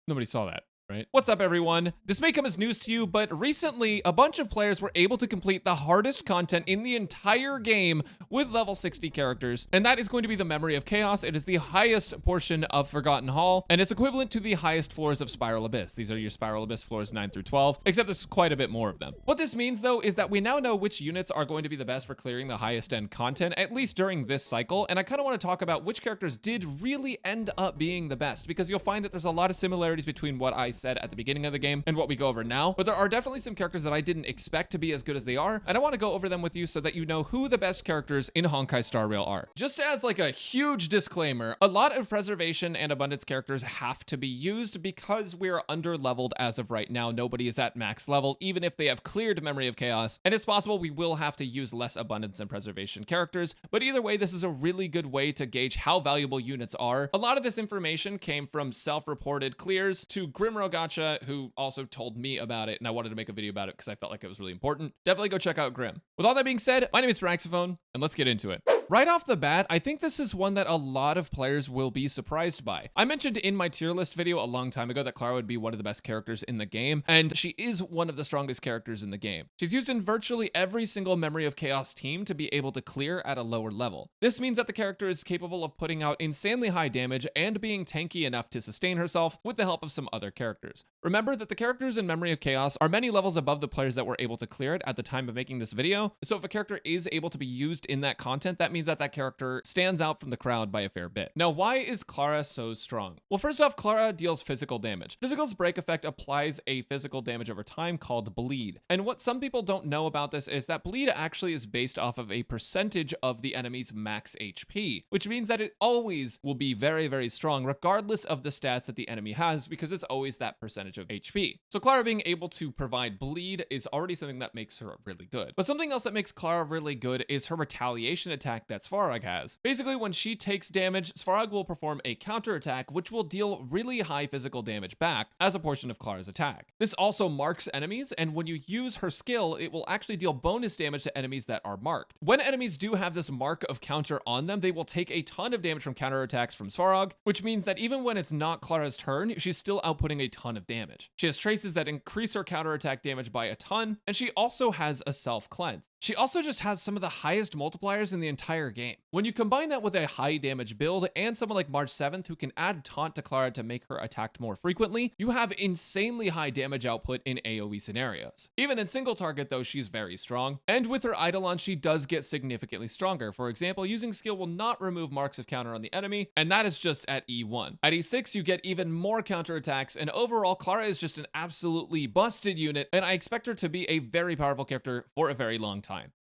Nobody saw that. Right? What's up, everyone? This may come as news to you, but recently a bunch of players were able to complete the hardest content in the entire game with level 60 characters, and that is going to be the Memory of Chaos. It is the highest portion of Forgotten Hall, and it's equivalent to the highest floors of Spiral Abyss. These are your Spiral Abyss floors 9 through 12, except there's quite a bit more of them. What this means, though, is that we now know which units are going to be the best for clearing the highest end content, at least during this cycle, and I kind of want to talk about which characters did really end up being the best, because you'll find that there's a lot of similarities between what I said at the beginning of the game and what we go over now, but there are definitely some characters that I didn't expect to be as good as they are, and I want to go over them with you so that you know who the best characters in Honkai Star Rail are. Just as like a huge disclaimer, a lot of preservation and abundance characters have to be used because we're under leveled as of right now. Nobody is at max level, even if they have cleared Memory of Chaos, and it's possible we will have to use less abundance and preservation characters, but either way, this is a really good way to gauge how valuable units are. A lot of this information came from self-reported clears to Grimro Gacha, who also told me about it, and I wanted to make a video about it because I felt like it was really important. Definitely go check out Grim. With all that being said, my name is Braxophone, and let's get into it. Right off the bat, I think this is one that a lot of players will be surprised by. I mentioned in my tier list video a long time ago that Clara would be one of the best characters in the game, and she is one of the strongest characters in the game. She's used in virtually every single Memory of Chaos team to be able to clear at a lower level. This means that the character is capable of putting out insanely high damage and being tanky enough to sustain herself with the help of some other characters. Remember that the characters in Memory of Chaos are many levels above the players that were able to clear it at the time of making this video, so if a character is able to be used in that content, that means that that character stands out from the crowd by a fair bit. Now, why is Clara so strong? Well, first off, Clara deals physical damage. Physical's break effect applies a physical damage over time called bleed. And what some people don't know about this is that bleed actually is based off of a percentage of the enemy's max HP, which means that it always will be very, very strong regardless of the stats that the enemy has, because it's always that percentage of HP. So Clara being able to provide bleed is already something that makes her really good. But something else that makes Clara really good is her retaliation attack that Svarog has. Basically, when she takes damage, Svarog will perform a counterattack, which will deal really high physical damage back as a portion of Clara's attack. This also marks enemies, and when you use her skill, it will actually deal bonus damage to enemies that are marked. When enemies do have this mark of counter on them, they will take a ton of damage from counterattacks from Svarog, which means that even when it's not Clara's turn, she's still outputting a ton of damage. She has traces that increase her counterattack damage by a ton, and she also has a self-cleanse. She also just has some of the highest multipliers in the entire game. When you combine that with a high damage build and someone like March 7th who can add taunt to Clara to make her attacked more frequently, you have insanely high damage output in AoE scenarios. Even in single target though, she's very strong. And with her Eidolon, she does get significantly stronger. For example, using skill will not remove marks of counter on the enemy, and that is just at E1. At E6, you get even more counterattacks, and overall, Clara is just an absolutely busted unit, and I expect her to be a very powerful character for a very long time.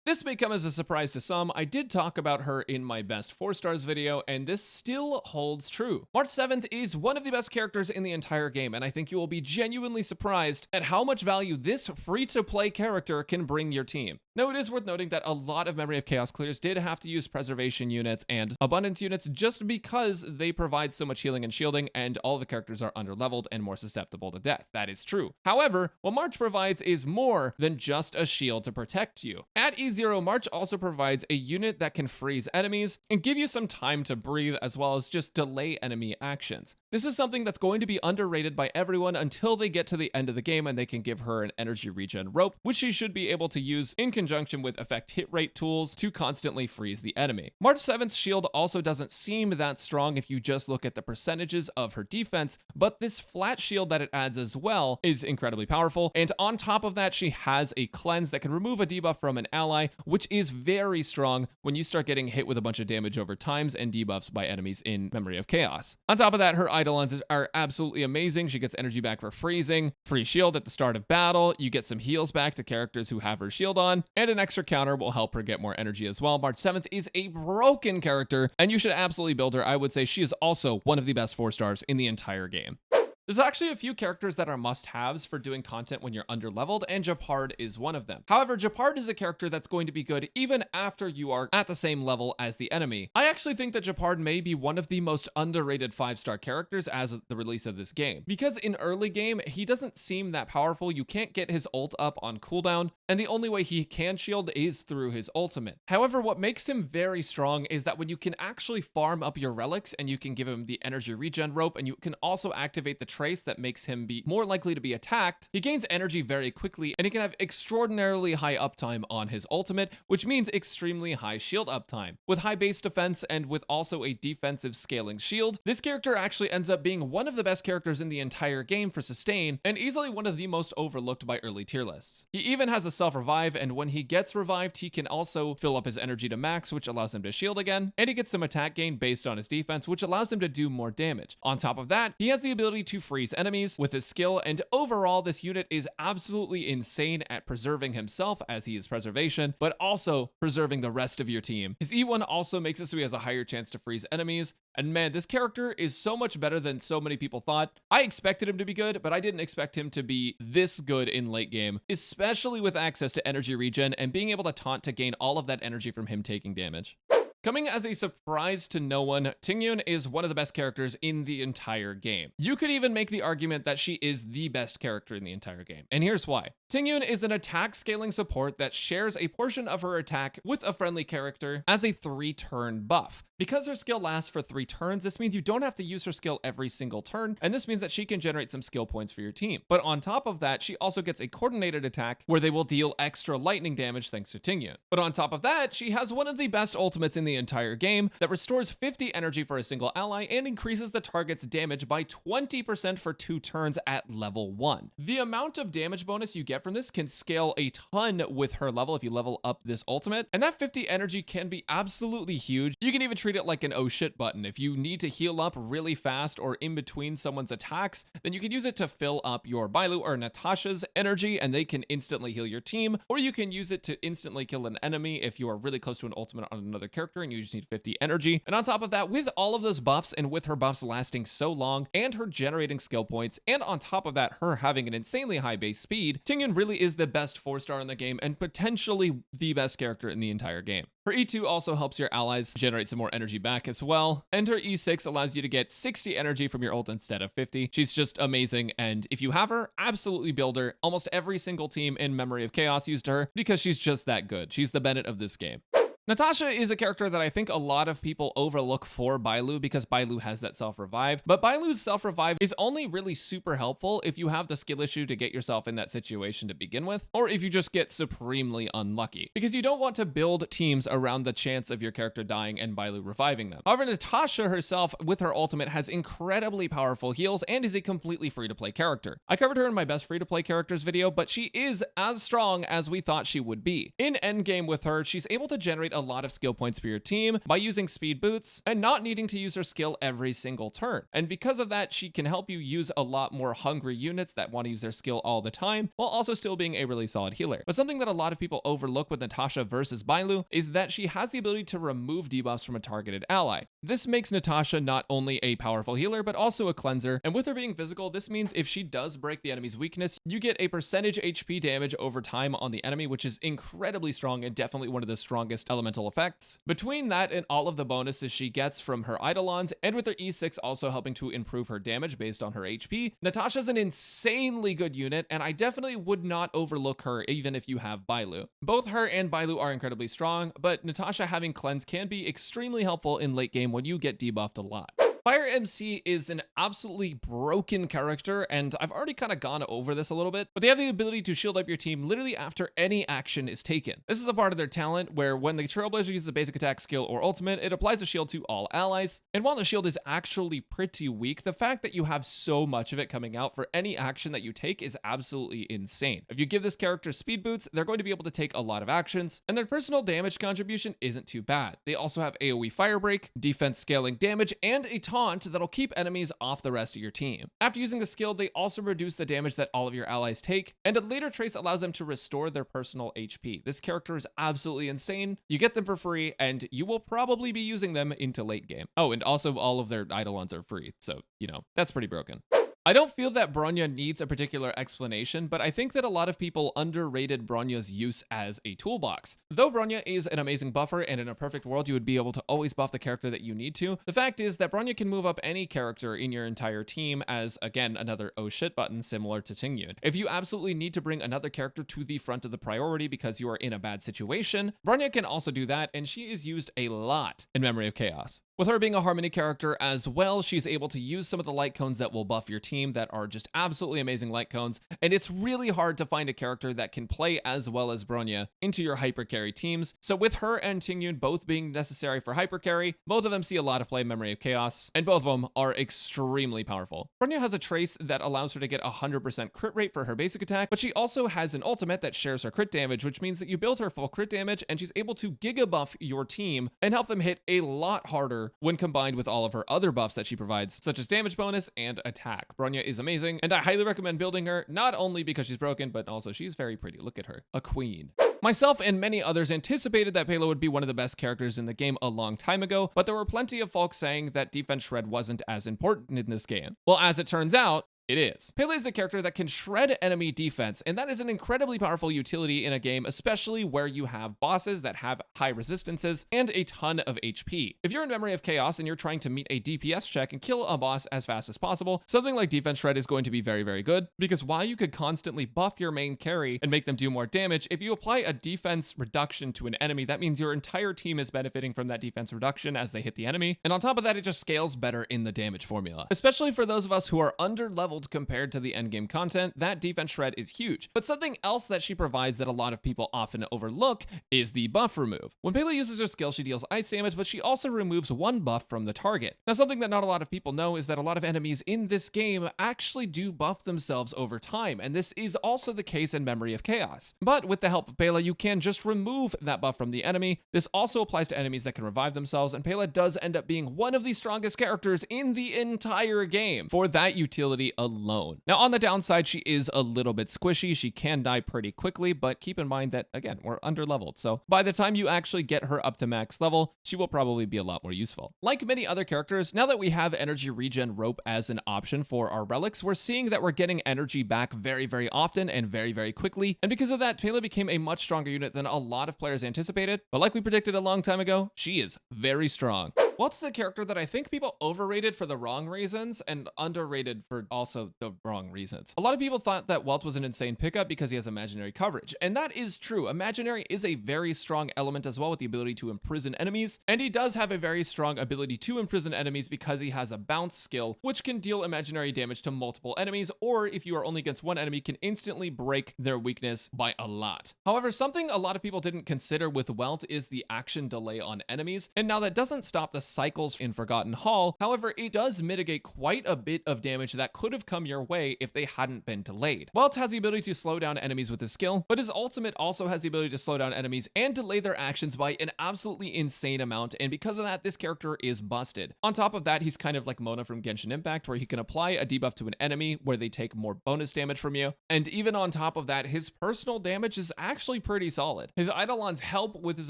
This may come as a surprise to some. I did talk about her in my best 4 stars video, and this still holds true. March 7th is one of the best characters in the entire game, and I think you will be genuinely surprised at how much value this free-to-play character can bring your team. Now, it is worth noting that a lot of Memory of Chaos clears did have to use preservation units and abundance units just because they provide so much healing and shielding, and all the characters are underleveled and more susceptible to death. That is true. However, what March provides is more than just a shield to protect you. At E0, March also provides a unit that can freeze enemies and give you some time to breathe, as well as just delay enemy actions. This is something that's going to be underrated by everyone until they get to the end of the game and they can give her an energy regen rope, which she should be able to use in conjunction with effect hit rate tools to constantly freeze the enemy. March 7th's shield also doesn't seem that strong if you just look at the percentages of her defense, but this flat shield that it adds as well is incredibly powerful, and on top of that, she has a cleanse that can remove a debuff from an ally, which is very strong when you start getting hit with a bunch of damage over times and debuffs by enemies in Memory of Chaos. On top of that, her Eidolons are absolutely amazing. She gets energy back for freezing, free shield at the start of battle, you get some heals back to characters who have her shield on, and an extra counter will help her get more energy as well. March 7th is a broken character, and you should absolutely build her. I would say she is also one of the best 4 stars in the entire game. There's actually a few characters that are must-haves for doing content when you're underleveled, and Gepard is one of them. However, Gepard is a character that's going to be good even after you are at the same level as the enemy. I actually think that Gepard may be one of the most underrated 5-star characters as of the release of this game. Because in early game, he doesn't seem that powerful, you can't get his ult up on cooldown, and the only way he can shield is through his ultimate. However, what makes him very strong is that when you can actually farm up your relics and you can give him the energy regen rope, and you can also activate the trace that makes him be more likely to be attacked, he gains energy very quickly, and he can have extraordinarily high uptime on his ultimate, which means extremely high shield uptime. With high base defense and with also a defensive scaling shield, this character actually ends up being one of the best characters in the entire game for sustain, and easily one of the most overlooked by early tier lists. He even has a self-revive, and when he gets revived, he can also fill up his energy to max, which allows him to shield again, and he gets some attack gain based on his defense, which allows him to do more damage. On top of that, he has the ability to freeze enemies with his skill, and overall this unit is absolutely insane at preserving himself as he is preservation, but also preserving the rest of your team. His E1 also makes it so he has a higher chance to freeze enemies, and man, this character is so much better than so many people thought. I expected him to be good, but I didn't expect him to be this good in late game, especially with access to energy regen and being able to taunt to gain all of that energy from him taking damage. Coming as a surprise to no one, Tingyun is one of the best characters in the entire game. You could even make the argument that she is the best character in the entire game, and here's why. Tingyun is an attack scaling support that shares a portion of her attack with a friendly character as a 3-turn buff. Because her skill lasts for 3 turns, this means you don't have to use her skill every single turn, and this means that she can generate some skill points for your team. But on top of that, she also gets a coordinated attack where they will deal extra lightning damage thanks to Tingyun. But on top of that, she has one of the best ultimates in the entire game that restores 50 energy for a single ally and increases the target's damage by 20% for 2 turns at level 1. The amount of damage bonus you get from this can scale a ton with her level if you level up this ultimate, and that 50 energy can be absolutely huge. You can even treat it like an oh shit button. If you need to heal up really fast or in between someone's attacks, then you can use it to fill up your Bailu or Natasha's energy, and they can instantly heal your team, or you can use it to instantly kill an enemy if you are really close to an ultimate on another character and you just need 50 energy. And on top of that, with all of those buffs and with her buffs lasting so long and her generating skill points, and on top of that, her having an insanely high base speed, Tingyun really is the best 4-star in the game and potentially the best character in the entire game. Her E2 also helps your allies generate some more energy back as well, and her E6 allows you to get 60 energy from your ult instead of 50. She's just amazing, and if you have her, absolutely build her. Almost every single team in Memory of Chaos used her because she's just that good. She's the Bennett of this game. Natasha is a character that I think a lot of people overlook for Bailu because Bailu has that self-revive, but Bailu's self-revive is only really super helpful if you have the skill issue to get yourself in that situation to begin with, or if you just get supremely unlucky, because you don't want to build teams around the chance of your character dying and Bailu reviving them. However, Natasha herself, with her ultimate, has incredibly powerful heals and is a completely free-to-play character. I covered her in my best free-to-play characters video, but she is as strong as we thought she would be. In Endgame with her, she's able to generate a lot of skill points for your team by using speed boots and not needing to use her skill every single turn. And because of that, she can help you use a lot more hungry units that want to use their skill all the time, while also still being a really solid healer. But something that a lot of people overlook with Natasha versus Bailu is that she has the ability to remove debuffs from a targeted ally. This makes Natasha not only a powerful healer, but also a cleanser. And with her being physical, this means if she does break the enemy's weakness, you get a percentage HP damage over time on the enemy, which is incredibly strong and definitely one of the strongest elemental effects. Between that and all of the bonuses she gets from her Eidolons, and with her E6 also helping to improve her damage based on her HP, Natasha's an insanely good unit, and I definitely would not overlook her even if you have Bailu. Both her and Bailu are incredibly strong, but Natasha having cleanse can be extremely helpful in late game when you get debuffed a lot. Fire MC is an absolutely broken character, and I've already kind of gone over this a little bit, but they have the ability to shield up your team literally after any action is taken. This is a part of their talent where when the Trailblazer uses a basic attack skill or ultimate, it applies a shield to all allies. And while the shield is actually pretty weak, the fact that you have so much of it coming out for any action that you take is absolutely insane. If you give this character speed boots, they're going to be able to take a lot of actions, and their personal damage contribution isn't too bad. They also have AoE fire break, defense scaling damage, and a taunt that'll keep enemies off the rest of your team. After using the skill, they also reduce the damage that all of your allies take, and a later trace allows them to restore their personal HP. This character is absolutely insane. You get them for free, and you will probably be using them into late game. Oh, and also all of their Eidolons are free, so, you know, that's pretty broken. I don't feel that Bronya needs a particular explanation, but I think that a lot of people underrated Bronya's use as a toolbox. Though Bronya is an amazing buffer, and in a perfect world you would be able to always buff the character that you need to, the fact is that Bronya can move up any character in your entire team as, again, another oh shit button similar to Tingyun. If you absolutely need to bring another character to the front of the priority because you are in a bad situation, Bronya can also do that, and she is used a lot in Memory of Chaos. With her being a Harmony character as well, she's able to use some of the light cones that will buff your team that are just absolutely amazing light cones, and it's really hard to find a character that can play as well as Bronya into your hyper carry teams. So with her and Tingyun both being necessary for hyper carry, both of them see a lot of play in Memory of Chaos, and both of them are extremely powerful. Bronya has a trace that allows her to get 100% crit rate for her basic attack, but she also has an ultimate that shares her crit damage, which means that you build her full crit damage, and she's able to giga buff your team and help them hit a lot harder when combined with all of her other buffs that she provides, such as damage bonus and attack. Bronya is amazing, and I highly recommend building her, not only because she's broken, but also she's very pretty. Look at her. A queen. Myself and many others anticipated that Pela would be one of the best characters in the game a long time ago, but there were plenty of folks saying that defense shred wasn't as important in this game. Well, as it turns out, it is. Pela is a character that can shred enemy defense, and that is an incredibly powerful utility in a game, especially where you have bosses that have high resistances and a ton of HP. If you're in Memory of Chaos and you're trying to meet a DPS check and kill a boss as fast as possible, something like defense shred is going to be very, very good, because while you could constantly buff your main carry and make them do more damage, if you apply a defense reduction to an enemy, that means your entire team is benefiting from that defense reduction as they hit the enemy, and on top of that, it just scales better in the damage formula. Especially for those of us who are under-leveled compared to the endgame content, that defense shred is huge. But something else that she provides that a lot of people often overlook is the buff remove. When Pela uses her skill, she deals ice damage, but she also removes one buff from the target. Now, something that not a lot of people know is that a lot of enemies in this game actually do buff themselves over time, and this is also the case in Memory of Chaos. But with the help of Pela, you can just remove that buff from the enemy. This also applies to enemies that can revive themselves, and Pela does end up being one of the strongest characters in the entire game for that utility alone. Now, on the downside, she is a little bit squishy. She can die pretty quickly, but keep in mind that, again, we're under-leveled. So by the time you actually get her up to max level, she will probably be a lot more useful. Like many other characters, now that we have energy regen rope as an option for our relics, we're seeing that we're getting energy back very, very often and very, very quickly. And because of that, Pela became a much stronger unit than a lot of players anticipated. But like we predicted a long time ago, she is very strong. Welt is a character that I think people overrated for the wrong reasons and underrated for also the wrong reasons. A lot of people thought that Welt was an insane pickup because he has imaginary coverage, and that is true. Imaginary is a very strong element as well, with the ability to imprison enemies, and he does have a very strong ability to imprison enemies because he has a bounce skill, which can deal imaginary damage to multiple enemies, or if you are only against one enemy, can instantly break their weakness by a lot. However, something a lot of people didn't consider with Welt is the action delay on enemies, and now that doesn't stop the cycles in Forgotten Hall. However, it does mitigate quite a bit of damage that could have come your way if they hadn't been delayed. Welt has the ability to slow down enemies with his skill, but his ultimate also has the ability to slow down enemies and delay their actions by an absolutely insane amount, and because of that, this character is busted. On top of that, he's kind of like Mona from Genshin Impact, where he can apply a debuff to an enemy where they take more bonus damage from you, and even on top of that, his personal damage is actually pretty solid. His Eidolons help with his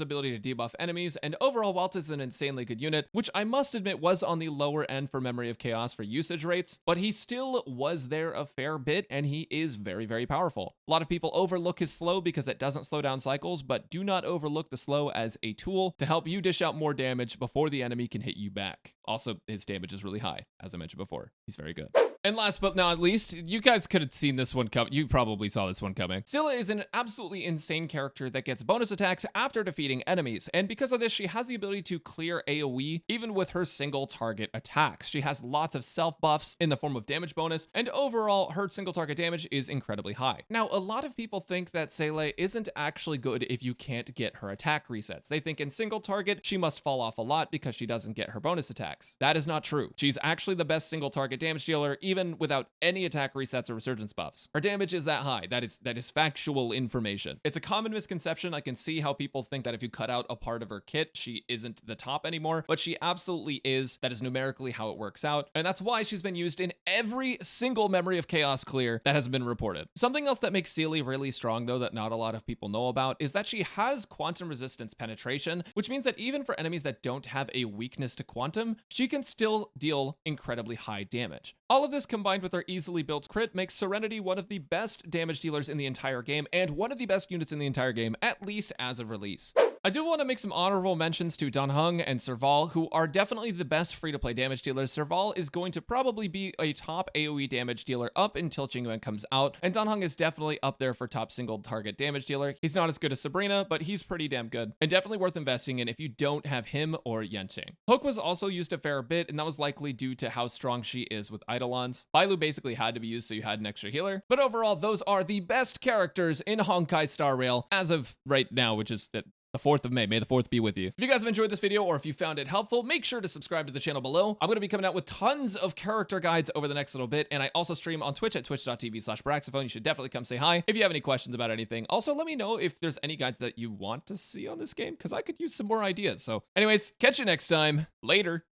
ability to debuff enemies, and overall, Welt is an insanely good unit, which I must admit was on the lower end for Memory of Chaos for usage rates, but he still was there a fair bit, and he is very, very powerful. A lot of people overlook his slow because it doesn't slow down cycles, but do not overlook the slow as a tool to help you dish out more damage before the enemy can hit you back. Also, his damage is really high, as I mentioned before. He's very good. And last but not least, you guys could have seen this one coming. You probably saw this one coming. Seele is an absolutely insane character that gets bonus attacks after defeating enemies. And because of this, she has the ability to clear AoE even with her single target attacks. She has lots of self buffs in the form of damage bonus, and overall, her single target damage is incredibly high. Now, a lot of people think that Seele isn't actually good if you can't get her attack resets. They think in single target, she must fall off a lot because she doesn't get her bonus attacks. That is not true. She's actually the best single target damage dealer, even without any attack resets or resurgence buffs. Her damage is that high. That is factual information. It's a common misconception. I can see how people think that if you cut out a part of her kit, she isn't the top anymore, but she absolutely is. That is numerically how it works out, and that's why she's been used in every single Memory of Chaos clear that has been reported. Something else that makes Seele really strong, though, that not a lot of people know about is that she has quantum resistance penetration, which means that even for enemies that don't have a weakness to quantum, she can still deal incredibly high damage. All of this combined with her easily built crit makes Serenity one of the best damage dealers in the entire game and one of the best units in the entire game, at least as of release. I do want to make some honorable mentions to Danheng and Serval, who are definitely the best free-to-play damage dealers. Serval is going to probably be a top AoE damage dealer up until Tingyun comes out, and Danheng is definitely up there for top single target damage dealer. He's not as good as Sabrina, but he's pretty damn good, and definitely worth investing in if you don't have him or Yenching. Hook was also used a fair bit, and that was likely due to how strong she is with Eidolons. Bailu basically had to be used so you had an extra healer, but overall, those are the best characters in Honkai Star Rail as of right now, which is the 4th of May. May the 4th be with you. If you guys have enjoyed this video or if you found it helpful, make sure to subscribe to the channel below. I'm going to be coming out with tons of character guides over the next little bit, and I also stream on Twitch at twitch.tv/Braxophone. You should definitely come say hi if you have any questions about anything. Also, let me know if there's any guides that you want to see on this game, because I could use some more ideas. So anyways, catch you next time. Later.